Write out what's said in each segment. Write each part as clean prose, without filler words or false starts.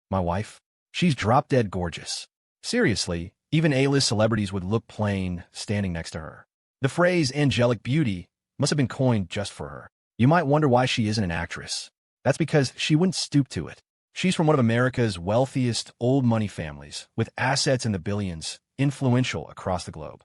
My wife? She's drop-dead gorgeous. Seriously, even A-list celebrities would look plain standing next to her. The phrase angelic beauty must have been coined just for her. You might wonder why she isn't an actress. That's because she wouldn't stoop to it. She's from one of America's wealthiest old money families, with assets in the billions, influential across the globe.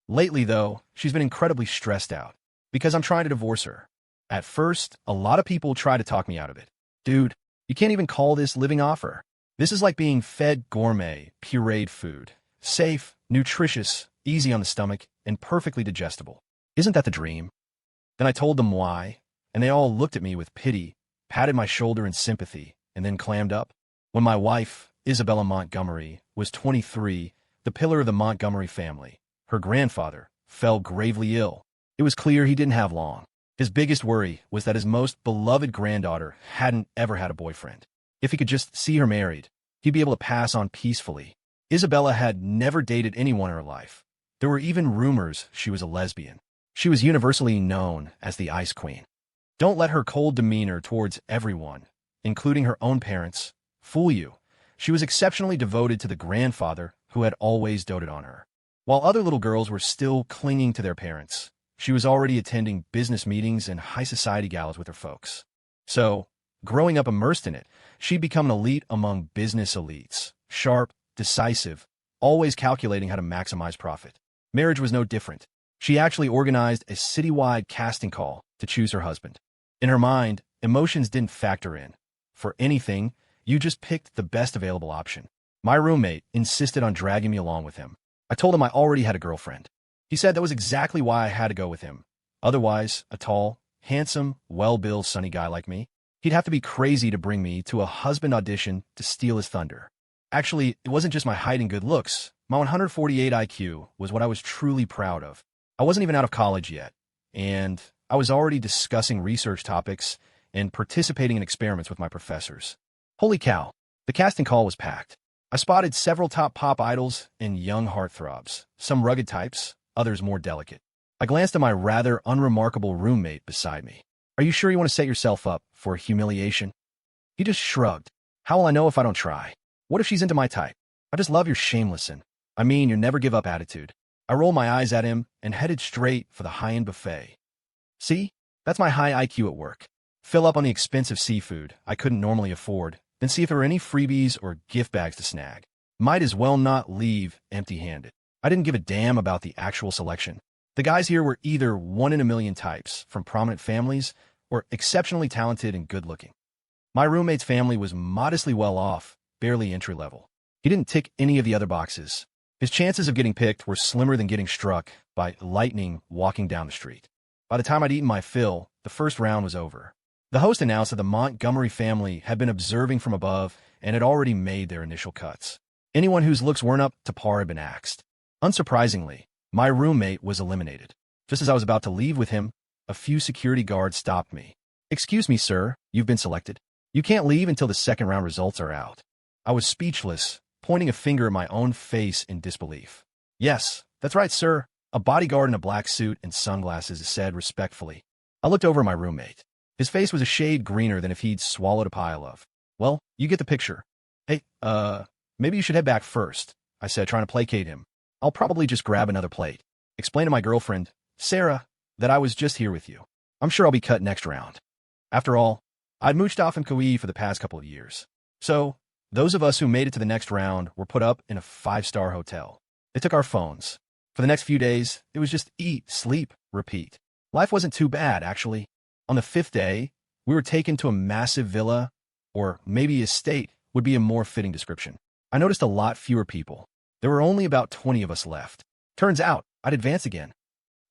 Lately, though, she's been incredibly stressed out because I'm trying to divorce her. At first, a lot of people try to talk me out of it. Dude, you can't even call this living off her. This is like being fed gourmet, pureed food. Safe, nutritious, easy on the stomach, and perfectly digestible. Isn't that the dream? Then I told them why, and they all looked at me with pity, patted my shoulder in sympathy, and then clammed up. When my wife, Isabella Montgomery, was 23, the pillar of the Montgomery family, her grandfather, fell gravely ill. It was clear he didn't have long. His biggest worry was that his most beloved granddaughter hadn't ever had a boyfriend. If he could just see her married, he'd be able to pass on peacefully. Isabella had never dated anyone in her life. There were even rumors she was a lesbian. She was universally known as the Ice Queen. Don't let her cold demeanor towards everyone, including her own parents, fool you. She was exceptionally devoted to the grandfather who had always doted on her. While other little girls were still clinging to their parents, she was already attending business meetings and high society galas with her folks. So, growing up immersed in it, she'd become an elite among business elites, sharp, decisive, always calculating how to maximize profit. Marriage was no different. She actually organized a citywide casting call to choose her husband. In her mind, emotions didn't factor in. For anything, you just picked the best available option. My roommate insisted on dragging me along with him. I told him I already had a girlfriend. He said that was exactly why I had to go with him. Otherwise, a tall, handsome, well-built, sunny guy like me, he'd have to be crazy to bring me to a husband audition to steal his thunder. Actually, it wasn't just my height and good looks. My 148 IQ was what I was truly proud of. I wasn't even out of college yet, and I was already discussing research topics and participating in experiments with my professors. Holy cow, the casting call was packed. I spotted several top pop idols and young heartthrobs, some rugged types, others more delicate. I glanced at my rather unremarkable roommate beside me. Are you sure you want to set yourself up for humiliation? He just shrugged. How will I know if I don't try? What if she's into my type? I just love your your never give up attitude. I rolled my eyes at him and headed straight for the high-end buffet. See? That's my high IQ at work. Fill up on the expensive seafood I couldn't normally afford, then see if there were any freebies or gift bags to snag. Might as well not leave empty-handed. I didn't give a damn about the actual selection. The guys here were either one in a million types from prominent families or exceptionally talented and good-looking. My roommate's family was modestly well-off, barely entry-level. He didn't tick any of the other boxes. His chances of getting picked were slimmer than getting struck by lightning walking down the street. By the time I'd eaten my fill, the first round was over. The host announced that the Montgomery family had been observing from above and had already made their initial cuts. Anyone whose looks weren't up to par had been axed. Unsurprisingly, my roommate was eliminated. Just as I was about to leave with him, a few security guards stopped me. "Excuse me, sir, you've been selected. You can't leave until the second round results are out." I was speechless, pointing a finger at my own face in disbelief. "Yes, that's right, sir," a bodyguard in a black suit and sunglasses said respectfully. I looked over at my roommate. His face was a shade greener than if he'd swallowed a pile of. "Well, you get the picture." "Hey, maybe you should head back first," I said, trying to placate him. "I'll probably just grab another plate. Explain to my girlfriend, Sarah, that I was just here with you. I'm sure I'll be cut next round." After all, I'd mooched off in Kauai for the past couple of years. So, those of us who made it to the next round were put up in a 5-star hotel. They took our phones. For the next few days, it was just eat, sleep, repeat. Life wasn't too bad, actually. On the 5th day, we were taken to a massive villa, or maybe estate would be a more fitting description. I noticed a lot fewer people. There were only about 20 of us left. Turns out, I'd advanced again.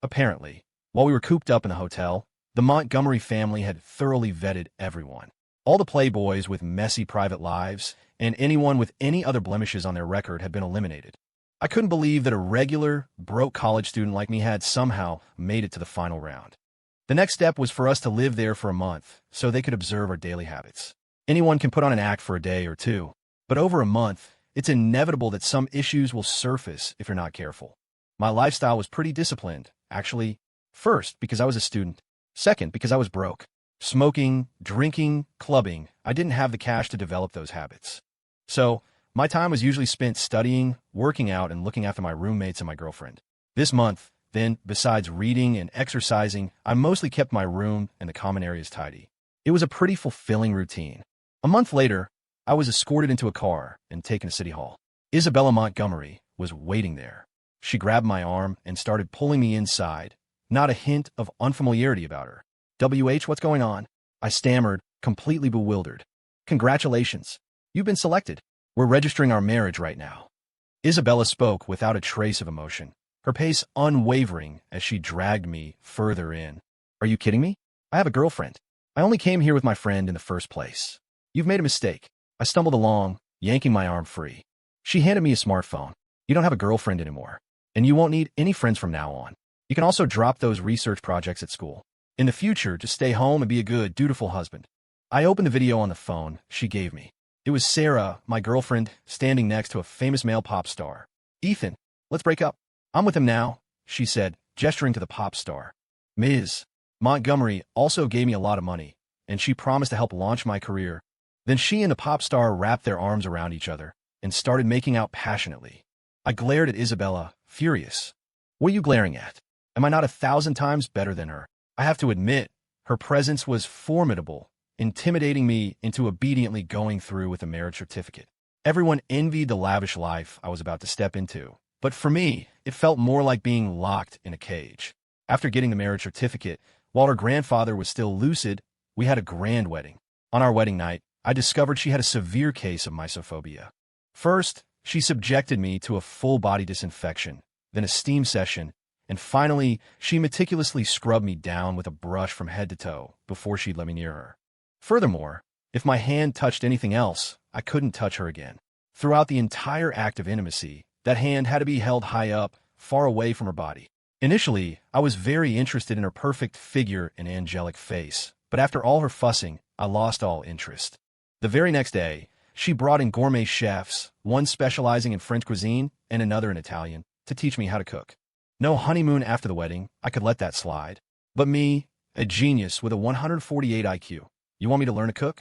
Apparently, while we were cooped up in the hotel, the Montgomery family had thoroughly vetted everyone. All the playboys with messy private lives and anyone with any other blemishes on their record had been eliminated. I couldn't believe that a regular, broke college student like me had somehow made it to the final round. The next step was for us to live there for a month so they could observe our daily habits. Anyone can put on an act for a day or two, but over a month, it's inevitable that some issues will surface if you're not careful. My lifestyle was pretty disciplined, actually. First, because I was a student. Second, because I was broke. Smoking, drinking, clubbing, I didn't have the cash to develop those habits. So, my time was usually spent studying, working out, and looking after my roommates and my girlfriend. This month, then, besides reading and exercising, I mostly kept my room and the common areas tidy. It was a pretty fulfilling routine. A month later, I was escorted into a car and taken to City Hall. Isabella Montgomery was waiting there. She grabbed my arm and started pulling me inside, not a hint of unfamiliarity about her. What's going on? I stammered, completely bewildered. Congratulations. You've been selected. We're registering our marriage right now. Isabella spoke without a trace of emotion, her pace unwavering as she dragged me further in. Are you kidding me? I have a girlfriend. I only came here with my friend in the first place. You've made a mistake. I stumbled along, yanking my arm free. She handed me a smartphone. You don't have a girlfriend anymore, and you won't need any friends from now on. You can also drop those research projects at school. In the future, just stay home and be a good, dutiful husband. I opened the video on the phone she gave me. It was Sarah, my girlfriend, standing next to a famous male pop star. Ethan, let's break up. I'm with him now, she said, gesturing to the pop star. Ms. Montgomery also gave me a lot of money, and she promised to help launch my career. Then she and the pop star wrapped their arms around each other and started making out passionately. I glared at Isabella, furious. What are you glaring at? Am I not 1,000 times better than her? I have to admit, her presence was formidable, intimidating me into obediently going through with a marriage certificate. Everyone envied the lavish life I was about to step into, but for me, it felt more like being locked in a cage. After getting the marriage certificate, while her grandfather was still lucid, we had a grand wedding. On our wedding night, I discovered she had a severe case of mysophobia. First, she subjected me to a full-body disinfection, then a steam session, and finally, she meticulously scrubbed me down with a brush from head to toe before she'd let me near her. Furthermore, if my hand touched anything else, I couldn't touch her again. Throughout the entire act of intimacy, that hand had to be held high up, far away from her body. Initially, I was very interested in her perfect figure and angelic face, but after all her fussing, I lost all interest. The very next day, she brought in gourmet chefs, one specializing in French cuisine and another in Italian, to teach me how to cook. No honeymoon after the wedding, I could let that slide. But me, a genius with a 148 IQ, you want me to learn to cook?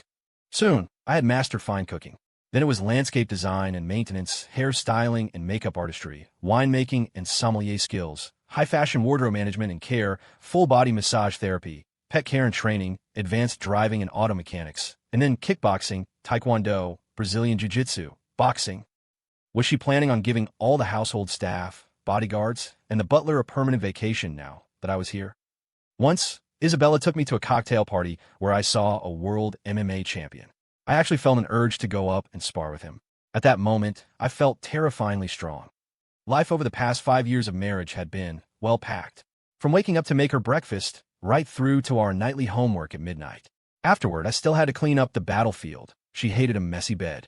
Soon, I had mastered fine cooking. Then it was landscape design and maintenance, hairstyling and makeup artistry, winemaking and sommelier skills, high-fashion wardrobe management and care, full-body massage therapy, pet care and training, advanced driving and auto mechanics, and then kickboxing, taekwondo, Brazilian jiu-jitsu, boxing. Was she planning on giving all the household staff, bodyguards, and the butler a permanent vacation now that I was here? Once, Isabella took me to a cocktail party where I saw a world MMA champion. I actually felt an urge to go up and spar with him. At that moment, I felt terrifyingly strong. Life over the past 5 years of marriage had been well-packed. From waking up to make her breakfast, right through to our nightly homework at midnight. Afterward, I still had to clean up the battlefield. She hated a messy bed.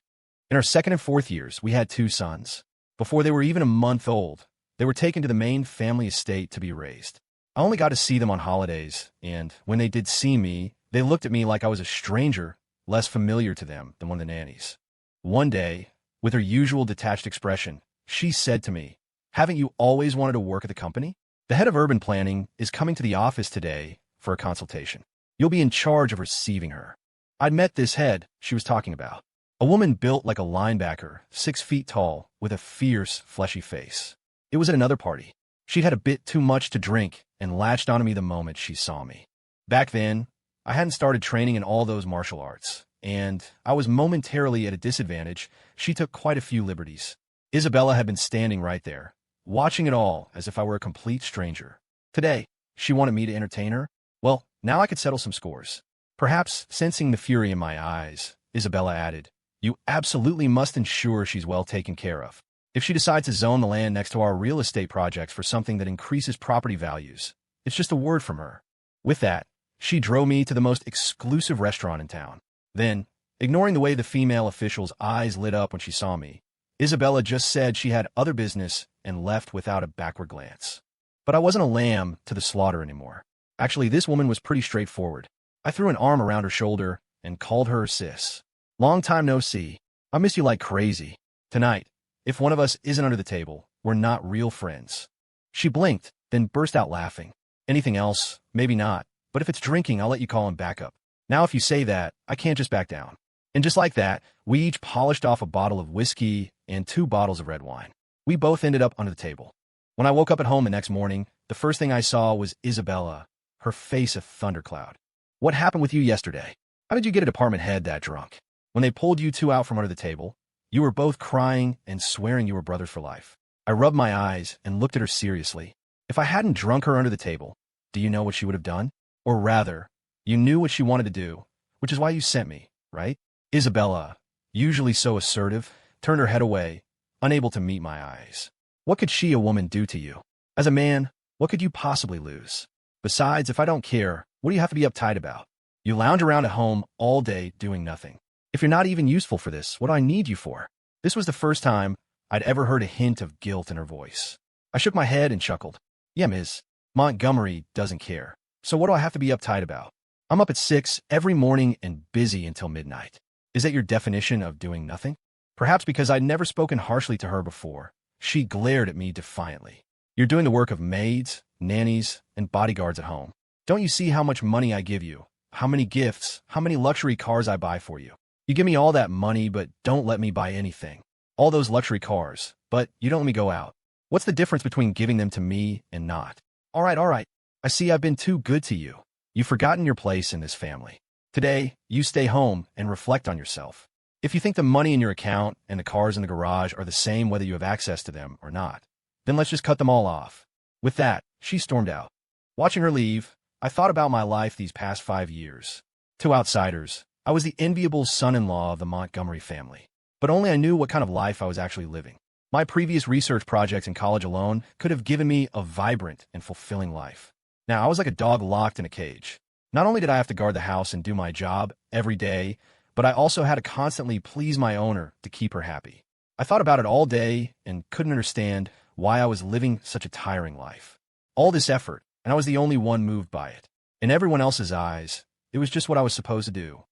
In our second and fourth years, we had 2 sons. Before they were even a month old, they were taken to the main family estate to be raised. I only got to see them on holidays, and when they did see me, they looked at me like I was a stranger, less familiar to them than one of the nannies. One day, with her usual detached expression, she said to me, "Haven't you always wanted to work at the company? The head of urban planning is coming to the office today for a consultation. You'll be in charge of receiving her." I'd met this head she was talking about. A woman built like a linebacker, 6 feet tall, with a fierce, fleshy face. It was at another party. She'd had a bit too much to drink and latched onto me the moment she saw me. Back then, I hadn't started training in all those martial arts, and I was momentarily at a disadvantage. She took quite a few liberties. Isabella had been standing right there, watching it all as if I were a complete stranger. Today, she wanted me to entertain her. Well, now I could settle some scores. Perhaps sensing the fury in my eyes, Isabella added, "You absolutely must ensure she's well taken care of. If she decides to zone the land next to our real estate projects for something that increases property values, it's just a word from her." With that, she drove me to the most exclusive restaurant in town. Then, ignoring the way the female official's eyes lit up when she saw me, Isabella just said she had other business and left without a backward glance. But I wasn't a lamb to the slaughter anymore. Actually, this woman was pretty straightforward. I threw an arm around her shoulder and called her sis. "Long time no see. I miss you like crazy. Tonight, if one of us isn't under the table, we're not real friends." She blinked, then burst out laughing. "Anything else? Maybe not. But if it's drinking, I'll let you call him back up. Now if you say that, I can't just back down." And just like that, we each polished off a bottle of whiskey and 2 bottles of red wine. We both ended up under the table. When I woke up at home the next morning, the first thing I saw was Isabella, her face a thundercloud. What happened with you yesterday? How did you get a department head that drunk? When they pulled you 2 out from under the table, you were both crying and swearing you were brothers for life. I rubbed my eyes and looked at her seriously. If I hadn't drunk her under the table, do you know what she would have done? Or rather, you knew what she wanted to do, which is why you sent me, right? Isabella, usually so assertive, turned her head away, unable to meet my eyes. What could she, a woman, do to you? As a man, what could you possibly lose? Besides, if I don't care, what do you have to be uptight about? You lounge around at home all day doing nothing. If you're not even useful for this, what do I need you for? This was the first time I'd ever heard a hint of guilt in her voice. I shook my head and chuckled. Yeah, Ms. Montgomery doesn't care. So what do I have to be uptight about? I'm up at 6 every morning and busy until midnight. Is that your definition of doing nothing? Perhaps because I'd never spoken harshly to her before, she glared at me defiantly. You're doing the work of maids, nannies, and bodyguards at home. Don't you see how much money I give you? How many gifts, how many luxury cars I buy for you? You give me all that money, but don't let me buy anything. All those luxury cars, but you don't let me go out. What's the difference between giving them to me and not? All right. I see I've been too good to you. You've forgotten your place in this family. Today, you stay home and reflect on yourself. If you think the money in your account and the cars in the garage are the same whether you have access to them or not, then let's just cut them all off. With that, she stormed out. Watching her leave, I thought about my life these past 5 years. To outsiders, I was the enviable son-in-law of the Montgomery family. But only I knew what kind of life I was actually living. My previous research projects in college alone could have given me a vibrant and fulfilling life. Now, I was like a dog locked in a cage. Not only did I have to guard the house and do my job every day, but I also had to constantly please my owner to keep her happy. I thought about it all day and couldn't understand why I was living such a tiring life. All this effort, and I was the only one moved by it. In everyone else's eyes, it was just what I was supposed to do.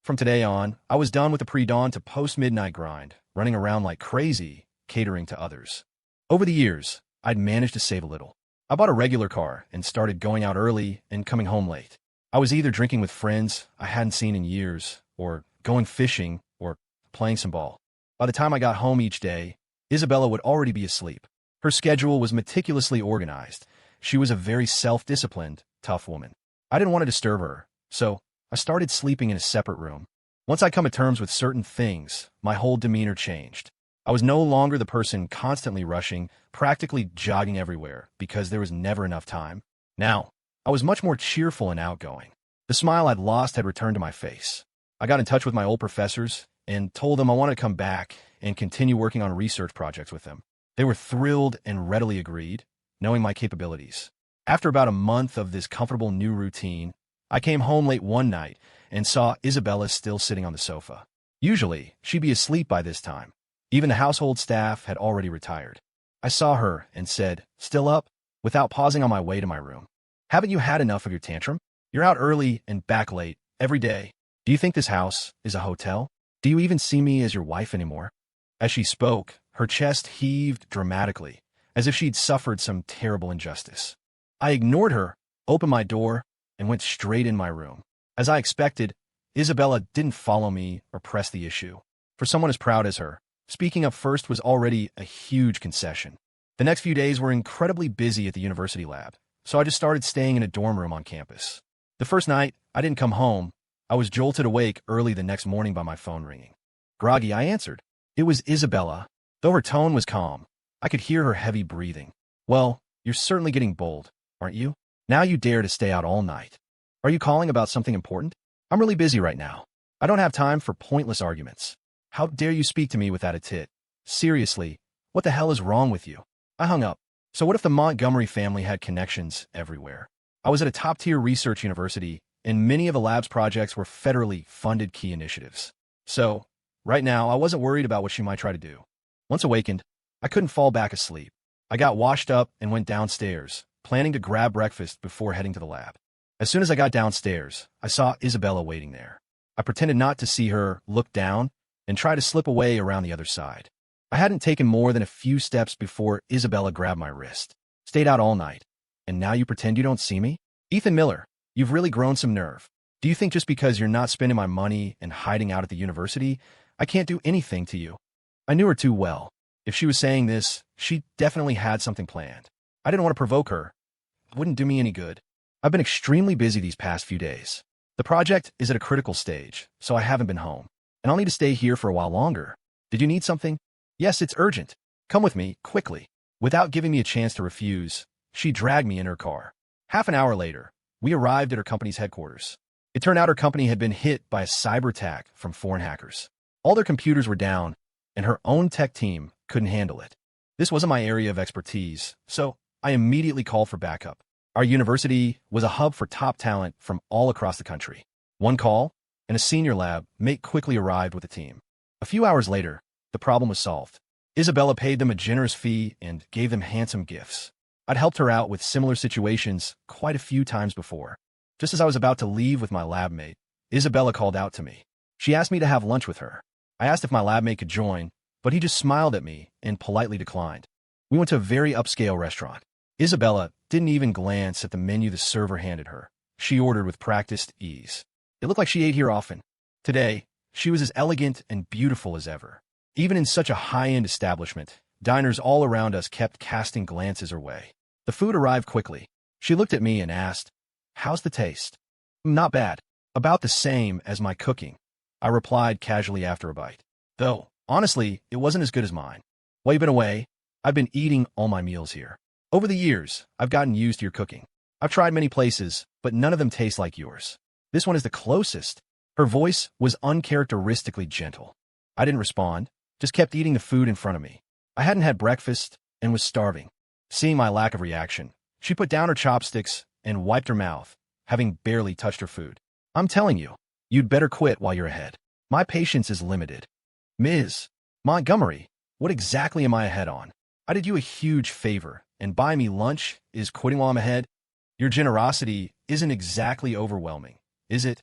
From today on, I was done with the pre-dawn to post-midnight grind, running around like crazy, catering to others. Over the years, I'd managed to save a little. I bought a regular car and started going out early and coming home late. I was either drinking with friends I hadn't seen in years, or going fishing, or playing some ball. By the time I got home each day, Isabella would already be asleep. Her schedule was meticulously organized. She was a very self-disciplined, tough woman. I didn't want to disturb her, so I started sleeping in a separate room. Once I come to terms with certain things, my whole demeanor changed. I was no longer the person constantly rushing, practically jogging everywhere because there was never enough time. Now, I was much more cheerful and outgoing. The smile I'd lost had returned to my face. I got in touch with my old professors and told them I wanted to come back and continue working on research projects with them. They were thrilled and readily agreed, knowing my capabilities. After about a month of this comfortable new routine, I came home late one night and saw Isabella still sitting on the sofa. Usually, she'd be asleep by this time. Even the household staff had already retired. I saw her and said, "Still up?" without pausing on my way to my room. "Haven't you had enough of your tantrum? You're out early and back late every day. Do you think this house is a hotel? Do you even see me as your wife anymore?" As she spoke, her chest heaved dramatically, as if she'd suffered some terrible injustice. I ignored her, opened my door, and went straight in my room. As I expected, Isabella didn't follow me or press the issue. For someone as proud as her, speaking up first was already a huge concession. The next few days were incredibly busy at the university lab, so I just started staying in a dorm room on campus. The first night, I didn't come home. I was jolted awake early the next morning by my phone ringing. Groggy, I answered. It was Isabella. Though her tone was calm, I could hear her heavy breathing. "Well, you're certainly getting bold, aren't you? Now you dare to stay out all night. Are you calling about something important? I'm really busy right now. I don't have time for pointless arguments. How dare you speak to me with that a tit? Seriously, what the hell is wrong with you?" I hung up. So what if the Montgomery family had connections everywhere? I was at a top-tier research university, and many of the lab's projects were federally funded key initiatives. So, right now, I wasn't worried about what she might try to do. Once awakened, I couldn't fall back asleep. I got washed up and went downstairs, planning to grab breakfast before heading to the lab. As soon as I got downstairs, I saw Isabella waiting there. I pretended not to see her, looked down, and tried to slip away around the other side. I hadn't taken more than a few steps before Isabella grabbed my wrist. "Stayed out all night, and now you pretend you don't see me? Ethan Miller, you've really grown some nerve. Do Do you think just because you're not spending my money and hiding out at the university, I can't do anything to you? I knew her too well. If she was saying this, she definitely had something planned. I didn't want to provoke her. It wouldn't do me any good. I've been extremely busy these past few days. The project is at a critical stage, so I haven't been home. And I'll need to stay here for a while longer. Did you need something? Yes, it's urgent. Come with me, quickly. Without giving me a chance to refuse, she dragged me in her car. Half an hour later, we arrived at her company's headquarters. It turned out her company had been hit by a cyber attack from foreign hackers. All their computers were down, and her own tech team couldn't handle it. This wasn't my area of expertise, so I immediately called for backup. Our university was a hub for top talent from all across the country. One call, and a senior lab mate quickly arrived with the team. A few hours later, the problem was solved. Isabella paid them a generous fee and gave them handsome gifts. I'd helped her out with similar situations quite a few times before. Just as I was about to leave with my lab mate, Isabella called out to me. She asked me to have lunch with her. I asked if my lab mate could join, but he just smiled at me and politely declined. We went to a very upscale restaurant. Isabella didn't even glance at the menu the server handed her. She ordered with practiced ease. It looked like she ate here often. Today, she was as elegant and beautiful as ever. Even in such a high-end establishment, diners all around us kept casting glances her way. The food arrived quickly. She looked at me and asked, "How's the taste?" "Not bad. About the same as my cooking," I replied casually after a bite. Though, honestly, it wasn't as good as mine. While you've been away, I've been eating all my meals here. Over the years, I've gotten used to your cooking. I've tried many places, but none of them taste like yours. This one is the closest. Her voice was uncharacteristically gentle. I didn't respond, just kept eating the food in front of me. I hadn't had breakfast and was starving. Seeing my lack of reaction, she put down her chopsticks and wiped her mouth, having barely touched her food. "I'm telling you, you'd better quit while you're ahead. My patience is limited." "Ms. Montgomery, what exactly am I ahead on? I did you a huge favor, and buying me lunch is quitting while I'm ahead? Your generosity isn't exactly overwhelming, is it?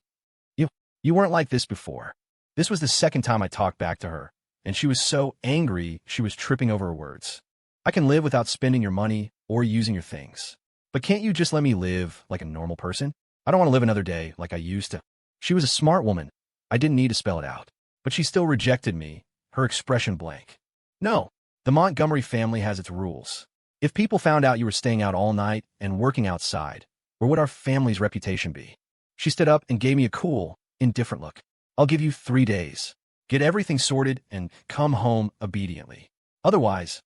You weren't like this before." This was the second time I talked back to her, and she was so angry she was tripping over her words. "I can live without spending your money or using your things. But can't you just let me live like a normal person? I don't want to live another day like I used to." She was a smart woman. I didn't need to spell it out. But she still rejected me, her expression blank. "No, the Montgomery family has its rules. If people found out you were staying out all night and working outside, where would our family's reputation be?" She stood up and gave me a cool, indifferent look. "I'll give you 3 days. Get everything sorted and come home obediently. Otherwise,"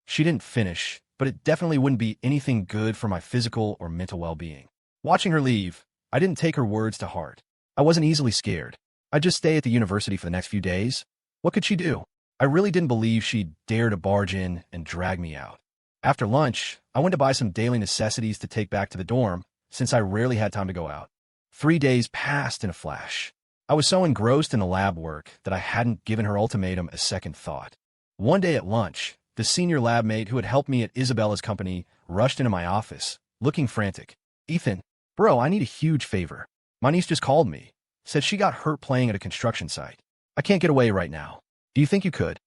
she didn't finish, but it definitely wouldn't be anything good for my physical or mental well-being. Watching her leave, I didn't take her words to heart. I wasn't easily scared. I'd just stay at the university for the next few days. What could she do? I really didn't believe she'd dare to barge in and drag me out. After lunch, I went to buy some daily necessities to take back to the dorm, since I rarely had time to go out. 3 days passed in a flash. I was so engrossed in the lab work that I hadn't given her ultimatum a second thought. One day at lunch, the senior lab mate who had helped me at Isabella's company rushed into my office, looking frantic. "Ethan, bro, I need a huge favor. My niece just called me. Said she got hurt playing at a construction site. I can't get away right now. Do you think you could?"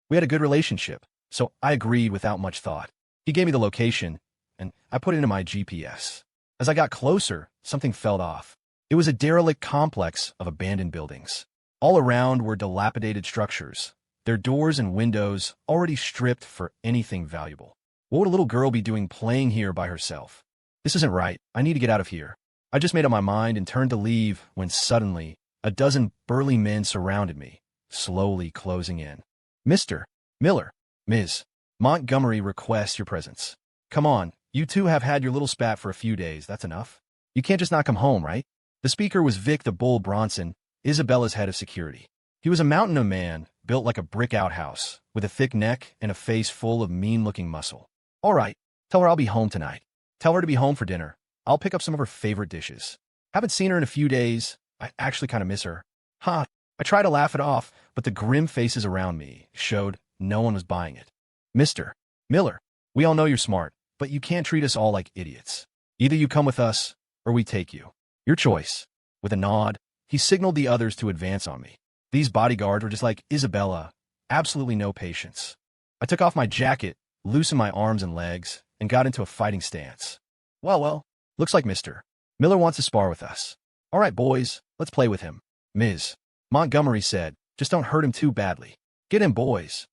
We had a good relationship, so I agreed without much thought. He gave me the location, and I put it into my GPS. As I got closer, something fell off. It was a derelict complex of abandoned buildings. All around were dilapidated structures, their doors and windows already stripped for anything valuable. What would a little girl be doing playing here by herself? This isn't right. I need to get out of here. I just made up my mind and turned to leave when suddenly a dozen burly men surrounded me, slowly closing in. "Mr. Miller, Ms. Montgomery requests your presence. Come on, you two have had your little spat for a few days, that's enough. You can't just not come home, right?" The speaker was Vic the Bull Bronson, Isabella's head of security. He was a mountain of man, built like a brick outhouse, with a thick neck and a face full of mean-looking muscle. "All right, tell her I'll be home tonight. Tell her to be home for dinner. I'll pick up some of her favorite dishes. Haven't seen her in a few days. I actually kind of miss her." Ha! I tried to laugh it off, but the grim faces around me showed no one was buying it. "Mr. Miller, we all know you're smart, but you can't treat us all like idiots. Either you come with us, or we take you. Your choice." With a nod, he signaled the others to advance on me. These bodyguards were just like Isabella, absolutely no patience. I took off my jacket, loosened my arms and legs, and got into a fighting stance. Well, looks like Mr. Miller wants to spar with us. All right, boys, let's play with him. Ms. Montgomery said, just don't hurt him too badly. Get him, boys.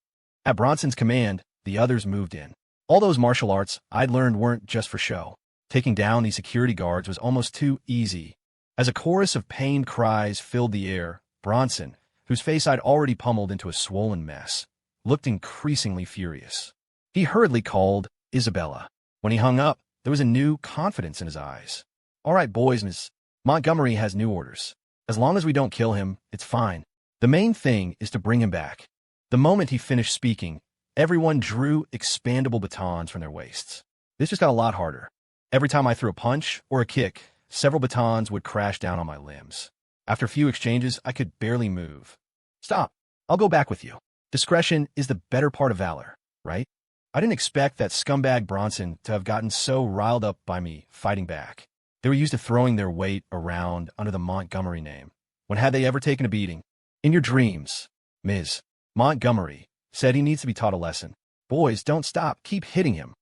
At Bronson's command, the others moved in. All those martial arts I'd learned weren't just for show. Taking down these security guards was almost too easy. As a chorus of pained cries filled the air, Bronson, whose face I'd already pummeled into a swollen mess, looked increasingly furious. He hurriedly called Isabella. When he hung up, there was a new confidence in his eyes. All right, boys, Miss Montgomery has new orders. As long as we don't kill him, it's fine. The main thing is to bring him back. The moment he finished speaking, everyone drew expandable batons from their waists. This just got a lot harder. Every time I threw a punch or a kick, several batons would crash down on my limbs. After a few exchanges, I could barely move. Stop. I'll go back with you. Discretion is the better part of valor, right? I didn't expect that scumbag Bronson to have gotten so riled up by me fighting back. They were used to throwing their weight around under the Montgomery name. When had they ever taken a beating? In your dreams, Ms. Montgomery said he needs to be taught a lesson. Boys, don't stop. Keep hitting him.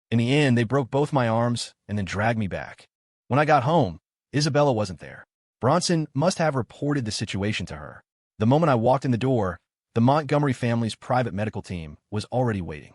In the end, they broke both my arms and then dragged me back. When I got home, Isabella wasn't there. Bronson must have reported the situation to her. The moment I walked in the door, the Montgomery family's private medical team was already waiting.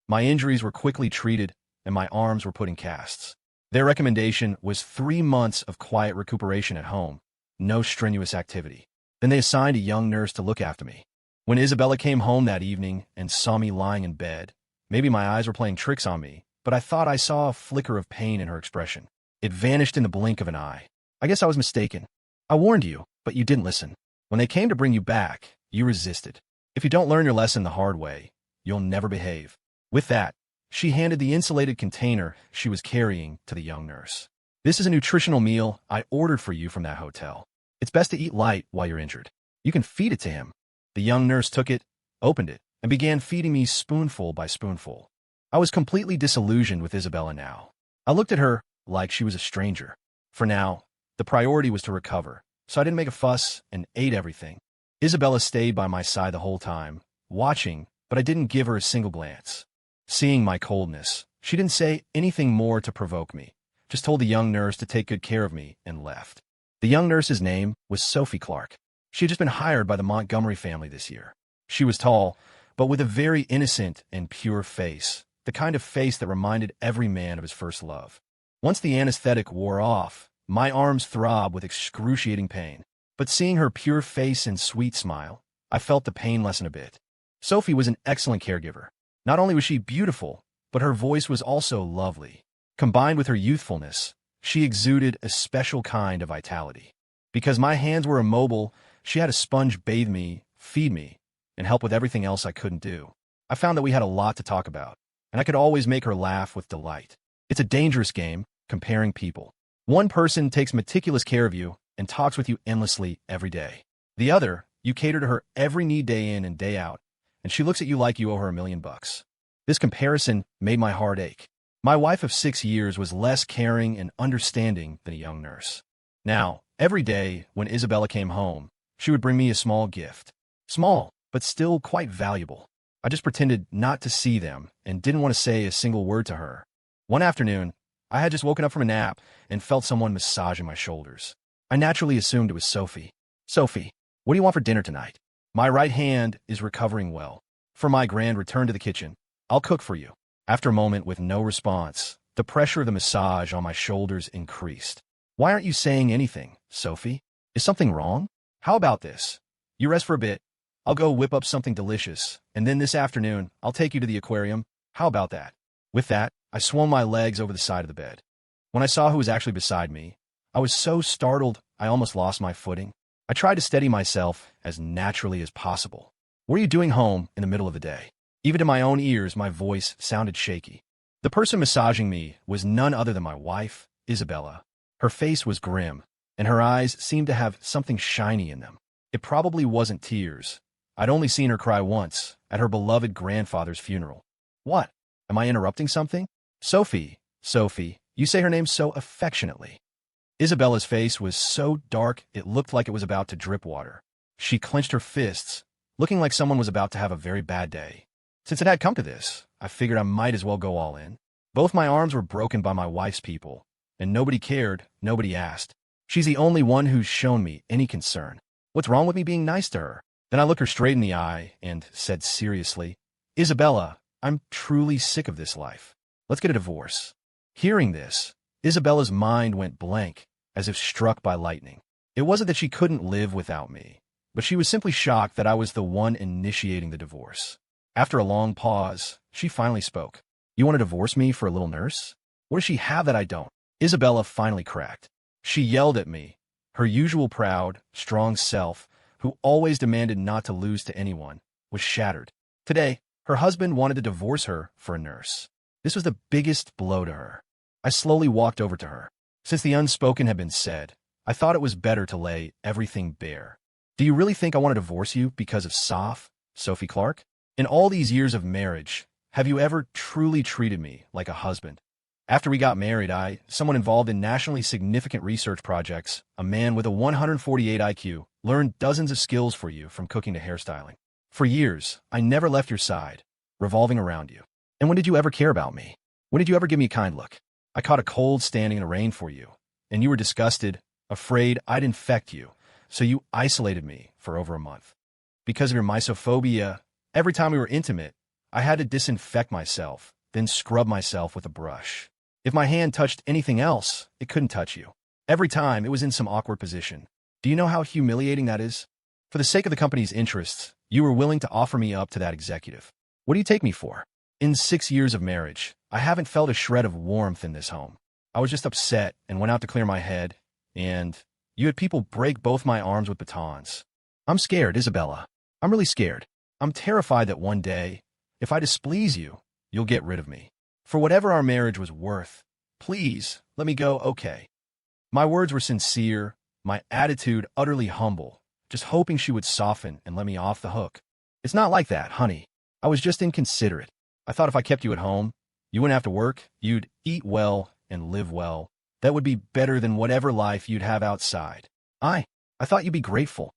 My injuries were quickly treated, and my arms were put in casts. Their recommendation was 3 months of quiet recuperation at home, no strenuous activity. Then they assigned a young nurse to look after me. When Isabella came home that evening and saw me lying in bed, maybe my eyes were playing tricks on me, but I thought I saw a flicker of pain in her expression. It vanished in the blink of an eye. I guess I was mistaken. I warned you, but you didn't listen. When they came to bring you back, you resisted. If you don't learn your lesson the hard way, you'll never behave. With that, she handed the insulated container she was carrying to the young nurse. This is a nutritional meal I ordered for you from that hotel. It's best to eat light while you're injured. You can feed it to him. The young nurse took it, opened it, and began feeding me spoonful by spoonful. I was completely disillusioned with Isabella now. I looked at her like she was a stranger. For now, the priority was to recover, so I didn't make a fuss and ate everything. Isabella stayed by my side the whole time, watching, but I didn't give her a single glance. Seeing my coldness, she didn't say anything more to provoke me, just told the young nurse to take good care of me and left. The young nurse's name was Sophie Clark. She had just been hired by the Montgomery family this year. She was tall, but with a very innocent and pure face, the kind of face that reminded every man of his first love. Once the anesthetic wore off, my arms throbbed with excruciating pain. But seeing her pure face and sweet smile, I felt the pain lessen a bit. Sophie was an excellent caregiver. Not only was she beautiful, but her voice was also lovely. Combined with her youthfulness, she exuded a special kind of vitality. Because my hands were immobile, she had a sponge bathe me, feed me, and help with everything else I couldn't do. I found that we had a lot to talk about, and I could always make her laugh with delight. It's a dangerous game, comparing people. One person takes meticulous care of you and talks with you endlessly every day. The other, you cater to her every need day in and day out, and she looks at you like you owe her $1 million. This comparison made my heart ache. My wife of 6 years was less caring and understanding than a young nurse. Now, every day when Isabella came home, she would bring me a small gift. Small, but still quite valuable. I just pretended not to see them and didn't want to say a single word to her. One afternoon, I had just woken up from a nap and felt someone massaging my shoulders. I naturally assumed it was Sophie. Sophie, what do you want for dinner tonight? My right hand is recovering well. For my grand return to the kitchen, I'll cook for you. After a moment with no response, the pressure of the massage on my shoulders increased. Why aren't you saying anything, Sophie? Is something wrong? How about this? You rest for a bit. I'll go whip up something delicious, and then this afternoon, I'll take you to the aquarium. How about that? With that, I swung my legs over the side of the bed. When I saw who was actually beside me, I was so startled I almost lost my footing. I tried to steady myself as naturally as possible. What are you doing home in the middle of the day? Even to my own ears, my voice sounded shaky. The person massaging me was none other than my wife, Isabella. Her face was grim, and her eyes seemed to have something shiny in them. It probably wasn't tears. I'd only seen her cry once, at her beloved grandfather's funeral. What? Am I interrupting something? Sophie, you say her name so affectionately. Isabella's face was so dark it looked like it was about to drip water. She clenched her fists, looking like someone was about to have a very bad day. Since it had come to this, I figured I might as well go all in. Both my arms were broken by my wife's people, and nobody cared, nobody asked. She's the only one who's shown me any concern. What's wrong with me being nice to her? Then I looked her straight in the eye and said seriously, Isabella, I'm truly sick of this life. Let's get a divorce. Hearing this, Isabella's mind went blank, as if struck by lightning. It wasn't that she couldn't live without me, but she was simply shocked that I was the one initiating the divorce. After a long pause, she finally spoke. You want to divorce me for a little nurse? What does she have that I don't? Isabella finally cracked. She yelled at me, her usual proud, strong self, who always demanded not to lose to anyone, was shattered. Today, her husband wanted to divorce her for a nurse. This was the biggest blow to her. I slowly walked over to her. Since the unspoken had been said, I thought it was better to lay everything bare. Do you really think I want to divorce you because of Sophie Clark? In all these years of marriage, have you ever truly treated me like a husband? After we got married, someone involved in nationally significant research projects, a man with a 148 IQ, learned dozens of skills for you from cooking to hairstyling. For years, I never left your side, revolving around you. And when did you ever care about me? When did you ever give me a kind look? I caught a cold standing in the rain for you, and you were disgusted, afraid I'd infect you, so you isolated me for over a month. Because of your misophobia, every time we were intimate, I had to disinfect myself, then scrub myself with a brush. If my hand touched anything else, it couldn't touch you. Every time, it was in some awkward position. Do you know how humiliating that is? For the sake of the company's interests, you were willing to offer me up to that executive. What do you take me for? In 6 years of marriage, I haven't felt a shred of warmth in this home. I was just upset and went out to clear my head, and you had people break both my arms with batons. I'm scared, Isabella. I'm really scared. I'm terrified that one day, if I displease you, you'll get rid of me. For whatever our marriage was worth, please let me go, okay? My words were sincere, my attitude utterly humble, just hoping she would soften and let me off the hook. It's not like that, honey. I was just inconsiderate. I thought if I kept you at home, you wouldn't have to work, you'd eat well and live well. That would be better than whatever life you'd have outside. I thought you'd be grateful.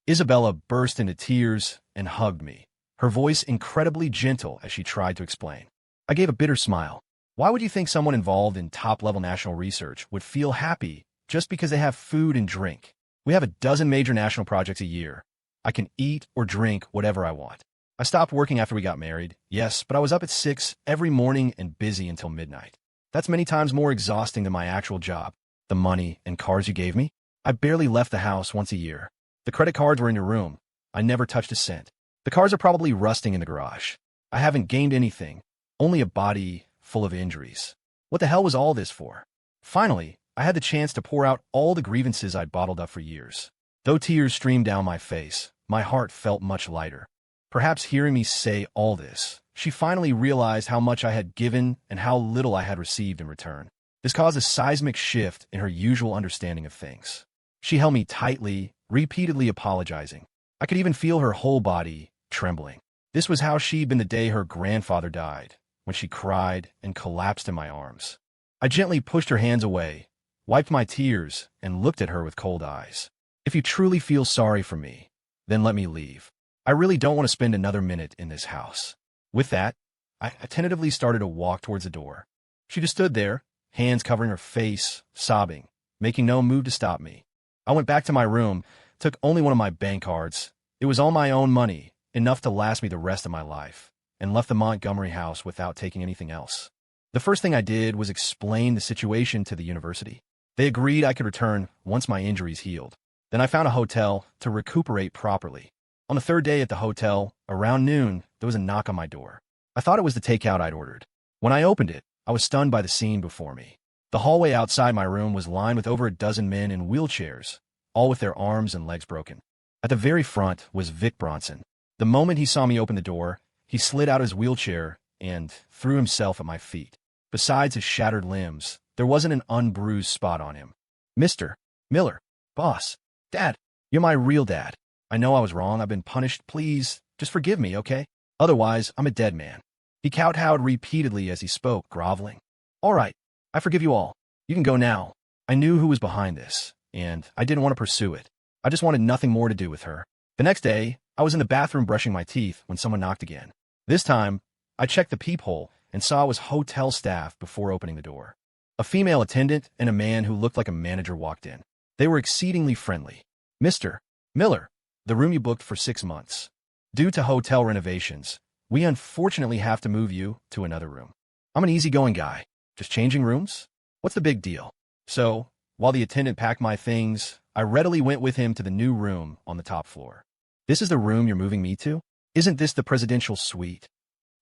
Isabella burst into tears and hugged me, her voice incredibly gentle as she tried to explain. I gave a bitter smile. Why would you think someone involved in top-level national research would feel happy just because they have food and drink? We have a dozen major national projects a year. I can eat or drink whatever I want. I stopped working after we got married, yes, but I was up at 6 every morning and busy until midnight. That's many times more exhausting than my actual job. The money and cars you gave me? I barely left the house once a year. The credit cards were in your room. I never touched a cent. The cars are probably rusting in the garage. I haven't gained anything, only a body full of injuries. What the hell was all this for? Finally, I had the chance to pour out all the grievances I'd bottled up for years. Though tears streamed down my face, my heart felt much lighter. Perhaps hearing me say all this, she finally realized how much I had given and how little I had received in return. This caused a seismic shift in her usual understanding of things. She held me tightly, repeatedly apologizing. I could even feel her whole body trembling. This was how she'd been the day her grandfather died, when she cried and collapsed in my arms. I gently pushed her hands away, wiped my tears, and looked at her with cold eyes. If you truly feel sorry for me, then let me leave. I really don't want to spend another minute in this house. With that, I tentatively started to walk towards the door. She just stood there, hands covering her face, sobbing, making no move to stop me. I went back to my room, took only one of my bank cards. It was all my own money, enough to last me the rest of my life, and left the Montgomery house without taking anything else. The first thing I did was explain the situation to the university. They agreed I could return once my injuries healed. Then I found a hotel to recuperate properly. On the third day at the hotel, around noon, there was a knock on my door. I thought it was the takeout I'd ordered. When I opened it, I was stunned by the scene before me. The hallway outside my room was lined with over a dozen men in wheelchairs, all with their arms and legs broken. At the very front was Vic Bronson. The moment he saw me open the door, he slid out of his wheelchair and threw himself at my feet. Besides his shattered limbs, there wasn't an unbruised spot on him. Mr. Miller, boss, Dad, you're my real dad. I know I was wrong. I've been punished. Please, just forgive me, okay? Otherwise, I'm a dead man. He kowtowed repeatedly as he spoke, groveling. All right, I forgive you all. You can go now. I knew who was behind this, and I didn't want to pursue it. I just wanted nothing more to do with her. The next day, I was in the bathroom brushing my teeth when someone knocked again. This time, I checked the peephole and saw it was hotel staff before opening the door. A female attendant and a man who looked like a manager walked in. They were exceedingly friendly. "Mr. Miller, the room you booked for 6 months. Due to hotel renovations, we unfortunately have to move you to another room." I'm an easygoing guy. Just changing rooms? What's the big deal? So, while the attendant packed my things, I readily went with him to the new room on the top floor. "This is the room you're moving me to? Isn't this the presidential suite?"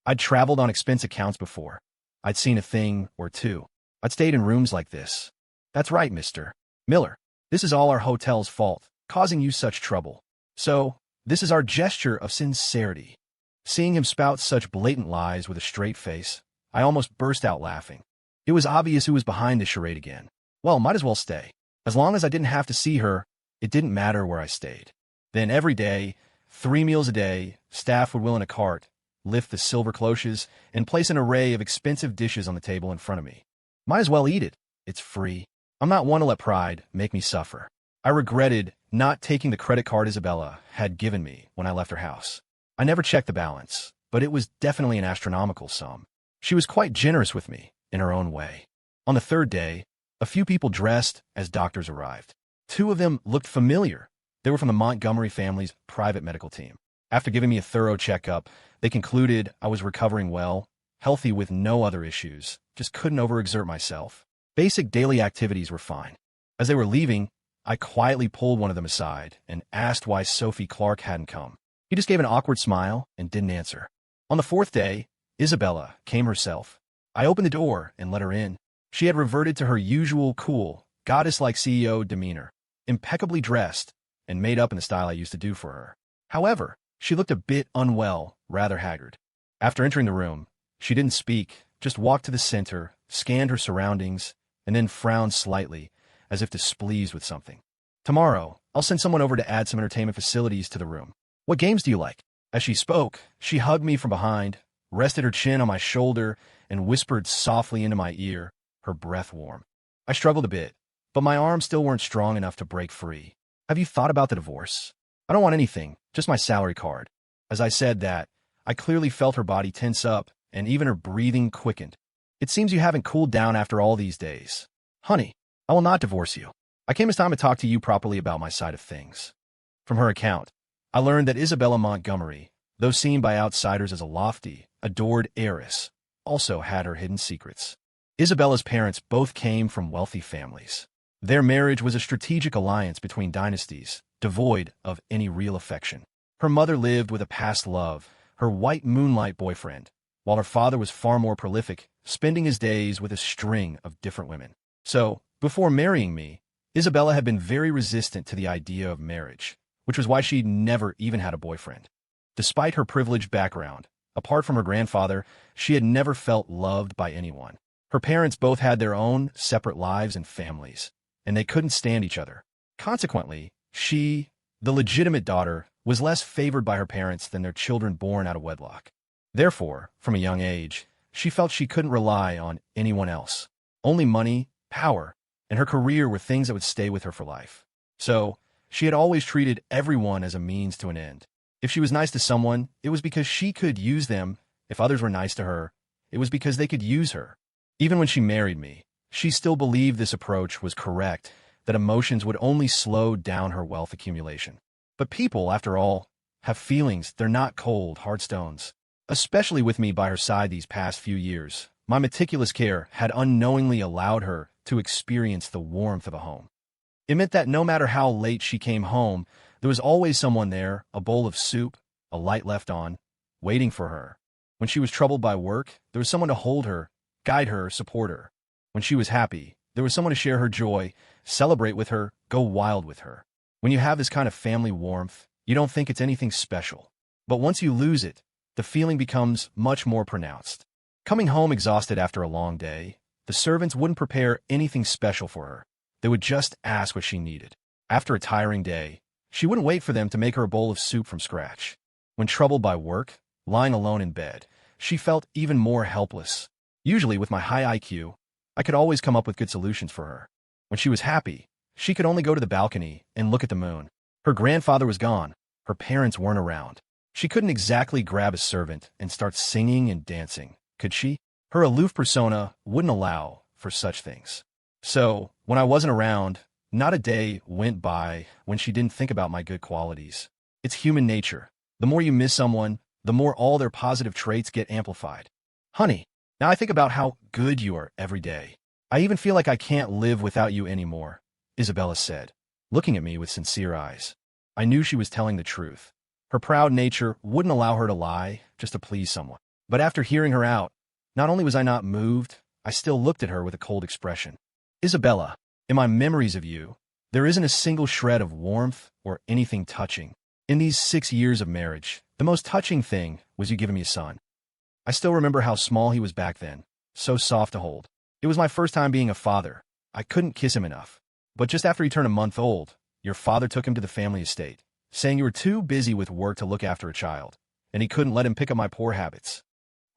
I'd traveled on expense accounts before. I'd seen a thing or two. I'd stayed in rooms like this. "That's right, Mr. Miller. This is all our hotel's fault, causing you such trouble. So, this is our gesture of sincerity." Seeing him spout such blatant lies with a straight face, I almost burst out laughing. It was obvious who was behind this charade again. Well, might as well stay. As long as I didn't have to see her, it didn't matter where I stayed. Then every day, 3 meals a day, staff would wheel in a cart, lift the silver cloches, and place an array of expensive dishes on the table in front of me. Might as well eat it. It's free. I'm not one to let pride make me suffer. I regretted not taking the credit card Isabella had given me when I left her house. I never checked the balance, but it was definitely an astronomical sum. She was quite generous with me, in her own way. On the third day, a few people dressed as doctors arrived. 2 of them looked familiar. They were from the Montgomery family's private medical team. After giving me a thorough checkup, they concluded I was recovering well, healthy with no other issues, just couldn't overexert myself. Basic daily activities were fine. As they were leaving, I quietly pulled one of them aside and asked why Sophie Clark hadn't come. He just gave an awkward smile and didn't answer. On the 4th day, Isabella came herself. I opened the door and let her in. She had reverted to her usual cool, goddess-like CEO demeanor, impeccably dressed and made up in the style I used to do for her. However, she looked a bit unwell, rather haggard. After entering the room, she didn't speak, just walked to the center, scanned her surroundings, and then frowned slightly, as if displeased with something. "Tomorrow, I'll send someone over to add some entertainment facilities to the room. What games do you like?" As she spoke, she hugged me from behind, rested her chin on my shoulder, and whispered softly into my ear, her breath warm. I struggled a bit, but my arms still weren't strong enough to break free. "Have you thought about the divorce?" "I don't want anything, just my salary card." As I said that, I clearly felt her body tense up, and even her breathing quickened. "It seems you haven't cooled down after all these days. Honey, I will not divorce you. I came as time to talk to you properly about my side of things." From her account, I learned that Isabella Montgomery, though seen by outsiders as a lofty, adored heiress, also had her hidden secrets. Isabella's parents both came from wealthy families. Their marriage was a strategic alliance between dynasties, devoid of any real affection. Her mother lived with a past love, her white moonlight boyfriend, while her father was far more prolific, spending his days with a string of different women. So, before marrying me, Isabella had been very resistant to the idea of marriage, which was why she'd never even had a boyfriend. Despite her privileged background, apart from her grandfather, she had never felt loved by anyone. Her parents both had their own separate lives and families, and they couldn't stand each other. Consequently, she, the legitimate daughter, was less favored by her parents than their children born out of wedlock. Therefore, from a young age, she felt she couldn't rely on anyone else. Only money, power, and her career were things that would stay with her for life. So, she had always treated everyone as a means to an end. If she was nice to someone, it was because she could use them. If others were nice to her, it was because they could use her. Even when she married me, she still believed this approach was correct, that emotions would only slow down her wealth accumulation. But people, after all, have feelings. They're not cold, hard stones. Especially with me by her side these past few years, my meticulous care had unknowingly allowed her to experience the warmth of a home. It meant that no matter how late she came home, there was always someone there, a bowl of soup, a light left on, waiting for her. When she was troubled by work, there was someone to hold her, guide her, support her. When she was happy, there was someone to share her joy, celebrate with her, go wild with her. When you have this kind of family warmth, you don't think it's anything special. But once you lose it, the feeling becomes much more pronounced. Coming home exhausted after a long day, the servants wouldn't prepare anything special for her. They would just ask what she needed. After a tiring day, she wouldn't wait for them to make her a bowl of soup from scratch. When troubled by work, lying alone in bed, she felt even more helpless. Usually, with my high IQ, I could always come up with good solutions for her. When she was happy, she could only go to the balcony and look at the moon. Her grandfather was gone. Her parents weren't around. She couldn't exactly grab a servant and start singing and dancing, could she? Her aloof persona wouldn't allow for such things. So, when I wasn't around, Not a day went by when she didn't think about my good qualities. It's human nature. The more you miss someone, the more all their positive traits get amplified. Honey, now I think about how good you are every day. I even feel like I can't live without you anymore, Isabella said, looking at me with sincere eyes. I knew she was telling the truth. Her proud nature wouldn't allow her to lie just to please someone. But after hearing her out, not only was I not moved, I still looked at her with a cold expression. Isabella, in my memories of you, there isn't a single shred of warmth or anything touching. In these 6 years of marriage, the most touching thing was you giving me a son. I still remember how small he was back then, so soft to hold. It was my first time being a father. I couldn't kiss him enough. But just after he turned a month old, your father took him to the family estate, saying you were too busy with work to look after a child, and he couldn't let him pick up my poor habits.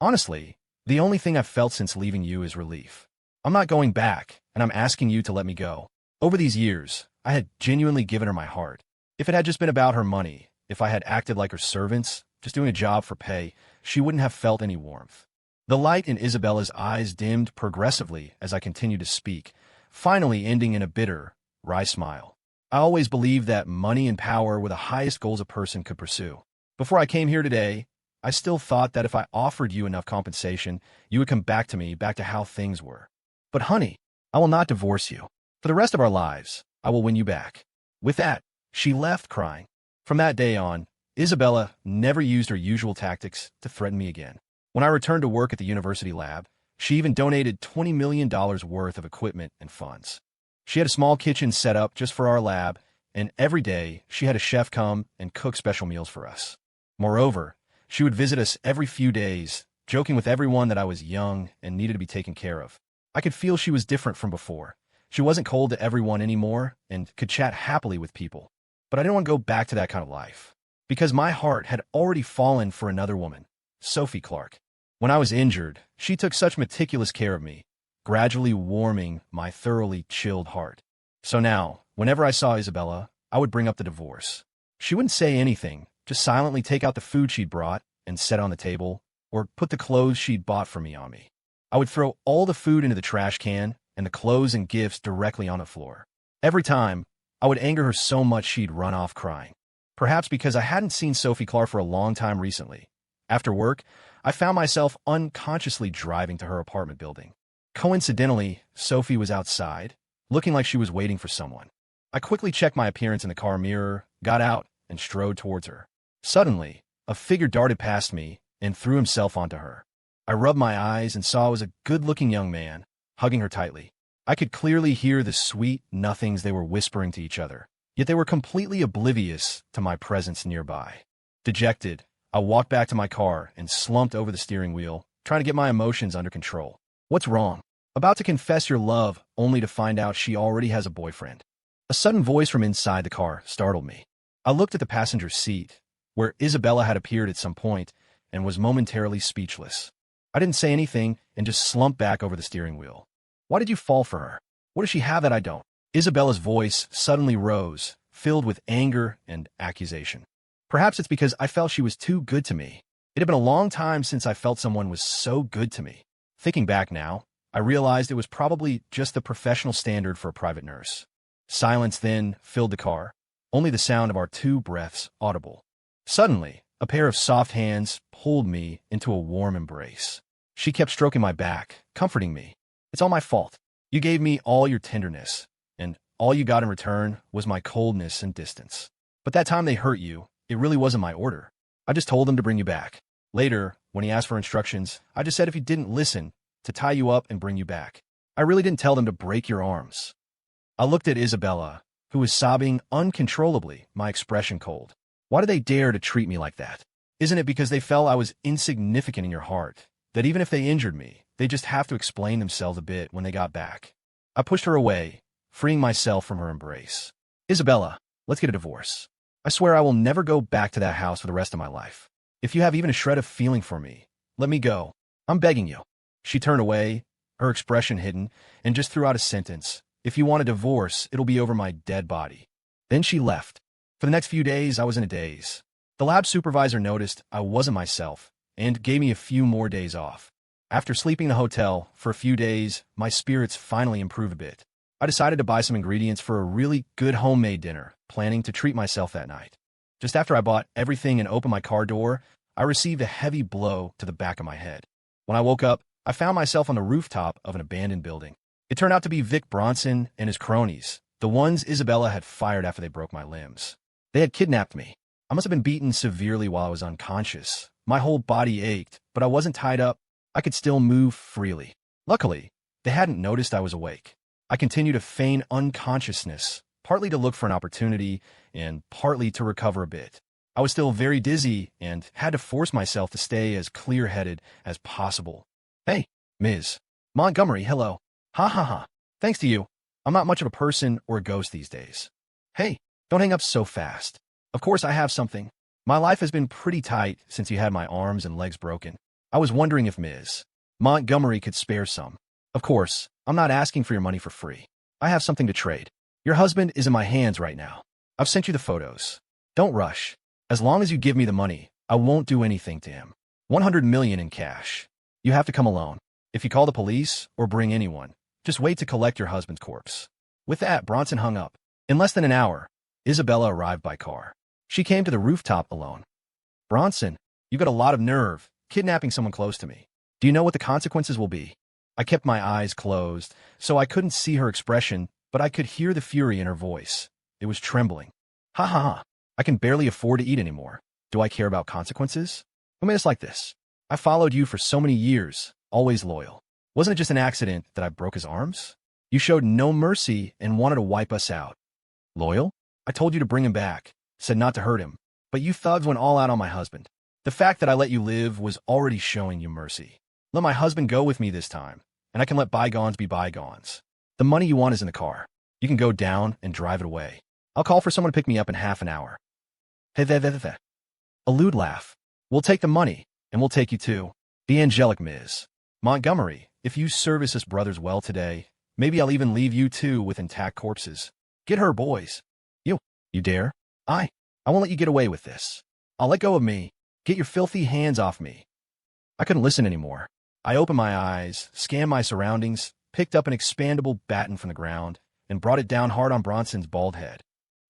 Honestly, the only thing I've felt since leaving you is relief. I'm not going back, and I'm asking you to let me go. Over these years, I had genuinely given her my heart. If it had just been about her money, if I had acted like her servants, just doing a job for pay, she wouldn't have felt any warmth. The light in Isabella's eyes dimmed progressively as I continued to speak, finally ending in a bitter, wry smile. I always believed that money and power were the highest goals a person could pursue. Before I came here today, I still thought that if I offered you enough compensation, you would come back to me, back to how things were. But honey, I will not divorce you. For the rest of our lives, I will win you back. With that, she left crying. From that day on, Isabella never used her usual tactics to threaten me again. When I returned to work at the university lab, she even donated $20 million worth of equipment and funds. She had a small kitchen set up just for our lab, and every day she had a chef come and cook special meals for us. Moreover, she would visit us every few days, joking with everyone that I was young and needed to be taken care of. I could feel she was different from before. She wasn't cold to everyone anymore and could chat happily with people. But I didn't want to go back to that kind of life, because my heart had already fallen for another woman, Sophie Clark. When I was injured, she took such meticulous care of me, gradually warming my thoroughly chilled heart. So now, whenever I saw Isabella, I would bring up the divorce. She wouldn't say anything, just silently take out the food she'd brought and set on the table, or put the clothes she'd bought for me on me. I would throw all the food into the trash can and the clothes and gifts directly on the floor. Every time, I would anger her so much she'd run off crying. Perhaps because I hadn't seen Sophie Clark for a long time recently. After work, I found myself unconsciously driving to her apartment building. Coincidentally, Sophie was outside, looking like she was waiting for someone. I quickly checked my appearance in the car mirror, got out, and strode towards her. Suddenly, a figure darted past me and threw himself onto her. I rubbed my eyes and saw it was a good-looking young man, hugging her tightly. I could clearly hear the sweet nothings they were whispering to each other, yet they were completely oblivious to my presence nearby. Dejected, I walked back to my car and slumped over the steering wheel, trying to get my emotions under control. What's wrong? About to confess your love, only to find out she already has a boyfriend. A sudden voice from inside the car startled me. I looked at the passenger seat, where Isabella had appeared at some point, and was momentarily speechless. I didn't say anything and just slumped back over the steering wheel. Why did you fall for her? What does she have that I don't? Isabella's voice suddenly rose, filled with anger and accusation. Perhaps it's because I felt she was too good to me. It had been a long time since I felt someone was so good to me. Thinking back now, I realized it was probably just the professional standard for a private nurse. Silence then filled the car, only the sound of our two breaths audible. Suddenly, a pair of soft hands pulled me into a warm embrace. She kept stroking my back, comforting me. It's all my fault. You gave me all your tenderness, and all you got in return was my coldness and distance. But that time they hurt you, it really wasn't my order. I just told them to bring you back. Later, when he asked for instructions, I just said if you didn't listen, to tie you up and bring you back. I really didn't tell them to break your arms. I looked at Isabella, who was sobbing uncontrollably, my expression cold. Why did they dare to treat me like that? Isn't it because they felt I was insignificant in your heart, that even if they injured me, they just have to explain themselves a bit when they got back? I pushed her away, freeing myself from her embrace. Isabella, let's get a divorce. I swear I will never go back to that house for the rest of my life. If you have even a shred of feeling for me, let me go. I'm begging you. She turned away, her expression hidden, and just threw out a sentence. If you want a divorce, it'll be over my dead body. Then she left. For the next few days, I was in a daze. The lab supervisor noticed I wasn't myself and gave me a few more days off. After sleeping in the hotel for a few days, my spirits finally improved a bit. I decided to buy some ingredients for a really good homemade dinner, planning to treat myself that night. Just after I bought everything and opened my car door, I received a heavy blow to the back of my head. When I woke up, I found myself on the rooftop of an abandoned building. It turned out to be Vic Bronson and his cronies, the ones Isabella had fired after they broke my limbs. They had kidnapped me. I must have been beaten severely while I was unconscious. My whole body ached, but I wasn't tied up. I could still move freely. Luckily, they hadn't noticed I was awake. I continued to feign unconsciousness, partly to look for an opportunity and partly to recover a bit. I was still very dizzy and had to force myself to stay as clear-headed as possible. Hey, Ms. Montgomery, hello. Ha ha ha. Thanks to you, I'm not much of a person or a ghost these days. Hey, don't hang up so fast. Of course I have something. My life has been pretty tight since you had my arms and legs broken. I was wondering if Ms. Montgomery could spare some. Of course, I'm not asking for your money for free. I have something to trade. Your husband is in my hands right now. I've sent you the photos. Don't rush. As long as you give me the money, I won't do anything to him. 100 million in cash. You have to come alone. If you call the police or bring anyone, just wait to collect your husband's corpse. With that, Bronson hung up. In less than an hour, Isabella arrived by car. She came to the rooftop alone. Bronson, you got a lot of nerve, kidnapping someone close to me. Do you know what the consequences will be? I kept my eyes closed, so I couldn't see her expression, but I could hear the fury in her voice. It was trembling. Ha ha ha. I can barely afford to eat anymore. Do I care about consequences? Who made us like this? I followed you for so many years, always loyal. Wasn't it just an accident that I broke his arms? You showed no mercy and wanted to wipe us out. Loyal? I told you to bring him back, said not to hurt him, but you thugs went all out on my husband. The fact that I let you live was already showing you mercy. Let my husband go with me this time, and I can let bygones be bygones. The money you want is in the car. You can go down and drive it away. I'll call for someone to pick me up in half an hour. A lewd laugh. We'll take the money, and we'll take you too. The angelic Ms. Montgomery, if you service us brothers well today, maybe I'll even leave you two with intact corpses. Get her, boys. You dare? I won't let you get away with this. I'll let go of me. Get your filthy hands off me. I couldn't listen anymore. I opened my eyes, scanned my surroundings, picked up an expandable baton from the ground, and brought it down hard on Bronson's bald head.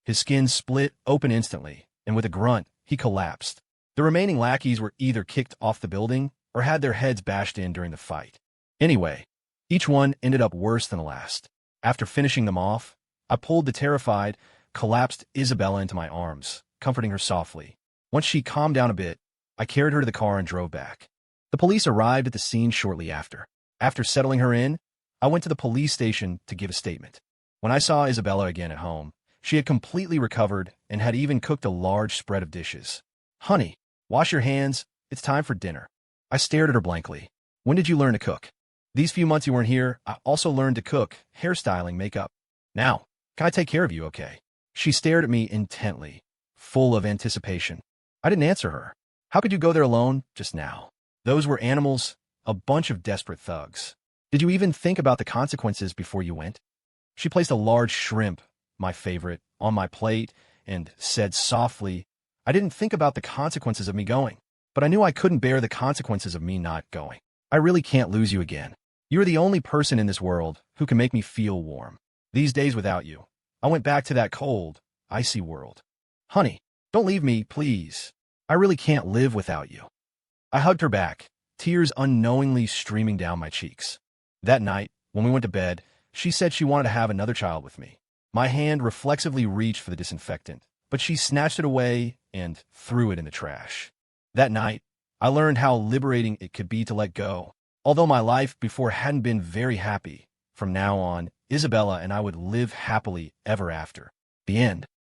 His skin split open instantly, and with a grunt, he collapsed. The remaining lackeys were either kicked off the building or had their heads bashed in during the fight. Anyway, each one ended up worse than the last. After finishing them off, I pulled the terrified, collapsed Isabella into my arms, comforting her softly. Once she calmed down a bit, I carried her to the car and drove back. The police arrived at the scene shortly after. After settling her in, I went to the police station to give a statement. When I saw Isabella again at home, she had completely recovered and had even cooked a large spread of dishes. Honey, wash your hands. It's time for dinner. I stared at her blankly. When did you learn to cook? These few months you weren't here, I also learned to cook, hairstyling, makeup. Now, can I take care of you, okay? She stared at me intently, full of anticipation. I didn't answer her. How could you go there alone just now? Those were animals, a bunch of desperate thugs. Did you even think about the consequences before you went? She placed a large shrimp, my favorite, on my plate and said softly, I didn't think about the consequences of me going, but I knew I couldn't bear the consequences of me not going. I really can't lose you again. You're the only person in this world who can make me feel warm. These days without you, I went back to that cold, icy world. Honey, don't leave me, please. I really can't live without you. I hugged her back, tears unknowingly streaming down my cheeks. That night, when we went to bed, she said she wanted to have another child with me. My hand reflexively reached for the disinfectant, but she snatched it away and threw it in the trash. That night, I learned how liberating it could be to let go. Although my life before hadn't been very happy, from now on, Isabella and I would live happily ever after. The end.